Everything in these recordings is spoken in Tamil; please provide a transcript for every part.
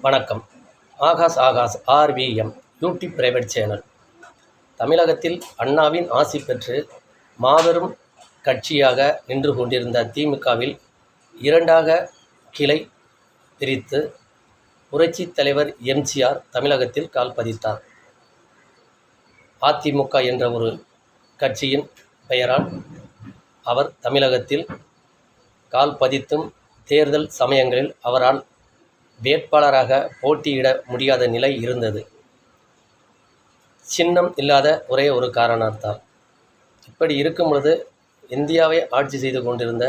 வணக்கம். Akash ORVM YouTube private channel. தமிழகத்தில் அண்ணாவின் ஆசி பெற்று மாபெரும் கட்சியாக நின்று கொண்டிருந்த திமுகவில் இரண்டாக கிளை பிரித்து புரட்சித் தலைவர் எம்ஜிஆர் தமிழகத்தில் கால் பதித்தார். அதிமுக என்ற ஒரு கட்சியின் பெயரால் அவர் தமிழகத்தில் கால் பதித்தும் தேர்தல் சமயங்களில் அவரால் வேட்பாளராக போட்டியிட முடியாத நிலை இருந்தது. சின்னம் இல்லாத ஒரே ஒரு காரணத்தால். இப்படி இருக்கும் பொழுது இந்தியாவை ஆட்சி செய்து கொண்டிருந்த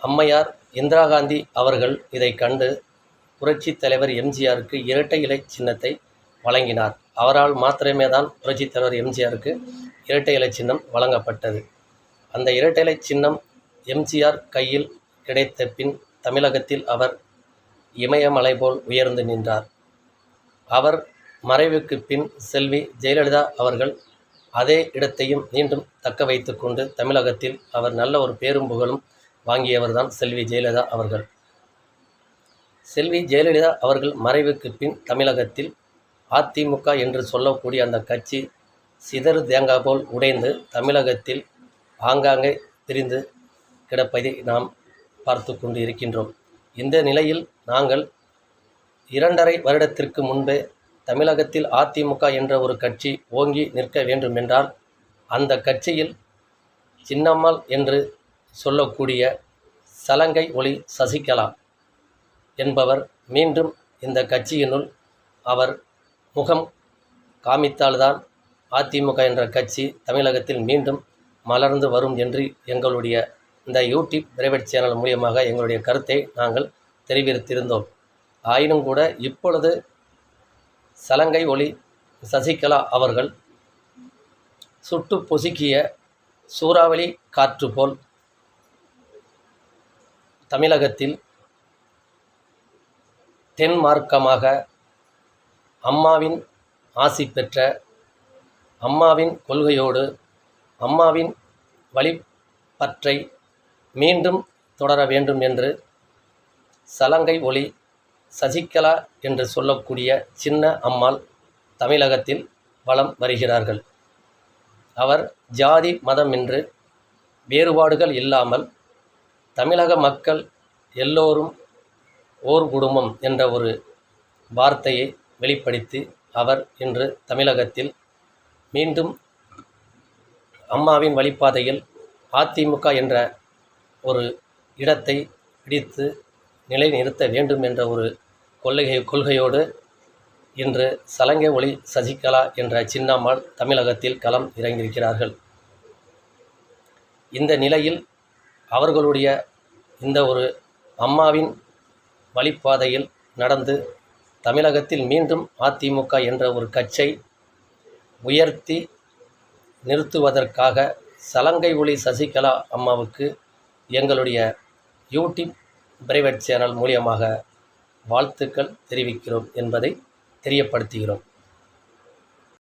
அம்மையார் இந்திரா காந்தி அவர்கள் இதை கண்டு புரட்சித் தலைவர் எம்ஜிஆருக்கு இரட்டை இலை சின்னத்தை வழங்கினார். அவரால் மாத்திரமே தான் புரட்சித் தலைவர் எம்ஜிஆருக்கு இரட்டை இலை சின்னம் வழங்கப்பட்டது. அந்த இரட்டை இலை சின்னம் எம்ஜிஆர் கையில் கிடைத்த பின் தமிழகத்தில் அவர் இமயமலை போல் உயர்ந்து நின்றார். அவர் மறைவுக்கு பின் செல்வி ஜெயலலிதா அவர்கள் அதே இடத்தையும் மீண்டும் தக்க வைத்து கொண்டு தமிழகத்தில் அவர் நல்ல ஒரு பேரும் புகழும் வாங்கியவர்தான் செல்வி ஜெயலலிதா அவர்கள். செல்வி ஜெயலலிதா அவர்கள் மறைவுக்கு பின் தமிழகத்தில் அதிமுக என்று சொல்லக்கூடிய அந்த கட்சி சிதறு தேங்காய் போல் உடைந்து தமிழகத்தில் ஆங்காங்கே பிரிந்து கிடப்பதை நாம் பார்த்து கொண்டு இருக்கின்றோம். இந்த நிலையில் நாங்கள் 2.5 வருடத்திற்கு முன்பே தமிழகத்தில் அதிமுக என்ற ஒரு கட்சி ஓங்கி நிற்க வேண்டுமென்றால் அந்த கட்சியில் சின்னம்மாள் என்று சொல்லக்கூடிய சலங்கை ஒளி சசிகலா என்பவர் மீண்டும் இந்த கட்சியினுள் அவர் முகம் காமித்தால்தான் அதிமுக என்ற கட்சி தமிழகத்தில் மீண்டும் மலர்ந்து வரும் என்று எங்களுடைய இந்த யூடியூப் பிரைவேட் சேனல் மூலியமாக எங்களுடைய கருத்தை நாங்கள் தெரிவித்திருந்தோம். ஆயினும் கூட இப்பொழுது சலங்கை ஒளி சசிகலா அவர்கள் சுட்டு பொசுக்கிய சூறாவளி காற்று போல் தமிழகத்தில் தென்மார்க்கமாக அம்மாவின் ஆசி பெற்ற அம்மாவின் கொள்கையோடு அம்மாவின் வழிப்பற்றை மீண்டும் தொடர வேண்டும் என்று சலங்கை ஒளி சசிகலா என்று சொல்லக்கூடிய சின்ன அம்மாள் தமிழகத்தில் வலம் வருகிறார்கள். அவர் ஜாதி மதம் என்று வேறுபாடுகள் இல்லாமல் தமிழக மக்கள் எல்லோரும் ஓர் குடும்பம் என்ற ஒரு வார்த்தையை வெளிப்படுத்தி அவர் இன்று தமிழகத்தில் மீண்டும் அம்மாவின் வழிப்பாதையில் அதிமுக என்ற ஒரு இடத்தை பிடித்து நிலைநிறுத்த வேண்டும் என்ற ஒரு கொள்கையோடு இன்று சலங்கை ஒளி சசிகலா என்ற சின்னம்மாள் தமிழகத்தில் களம் இறங்கியிருக்கிறார்கள். இந்த நிலையில் அவர்களுடைய இந்த ஒரு அம்மாவின் வழிப்பாதையில் நடந்து தமிழகத்தில் மீண்டும் அதிமுக என்ற ஒரு கட்சியை உயர்த்தி நிறுத்துவதற்காக சலங்கை ஒளி சசிகலா அம்மாவுக்கு எங்களுடைய யூடியூப் பிரைவேட் சேனல் மூலியமாக வாழ்த்துக்கள் தெரிவிக்கிறோம் என்பதை தெரியப்படுத்துகிறோம்.